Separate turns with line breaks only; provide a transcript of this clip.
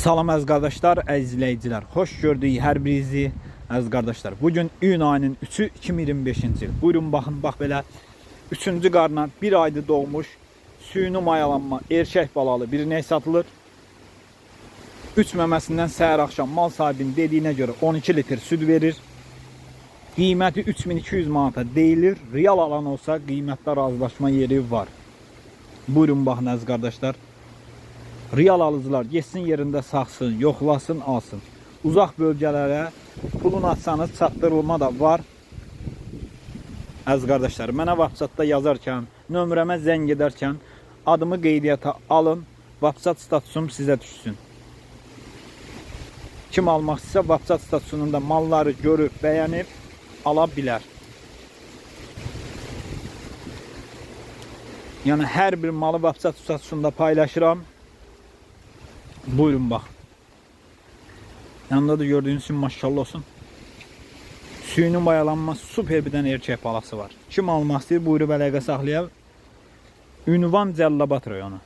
Salam əziz qardaşlar, əziz izləyicilər. Xoş gördük hər birinizi əziz qardaşlar. Bugün iyun ayının 3-ü 2025-ci il. Buyurun baxın, bax belə 3-cü qarına bir ayda doğmuş süni mayalanma erkək balalı bir ney satılır. 3 məməsindən səhər axşam mal sahibinin dediyinə görə 12 litr süd verir. Qiyməti 3200 manata deyilir. Real alan olsa qiymətdə razılaşma yeri var. Buyurun baxın əziz qardaşlar. Real alıcılar getsin yerində saxsın, yoxlasın, alsın. Uzaq bölgələrə pulun atsanız çatdırılma da var. Əziz qardaşlar, mənə WhatsAppda yazarkən, nömrəmə zəng edərkən adımı qeydiyyata alın. WhatsApp statusum sizə düşsün. Kim almaq istəsə WhatsApp statusununda malları görüb, bəyənib ala bilər. Yəni hər bir malı WhatsApp statusunda paylaşıram. Buyurun bax. Yanında da gördüğünüz için maşallah olsun. Süni mayalanma super bir dənə erkək balası var. Kim almaq istəyir buyurub əlaqə saxlayaq. Ünvan Cəllabad rayonu.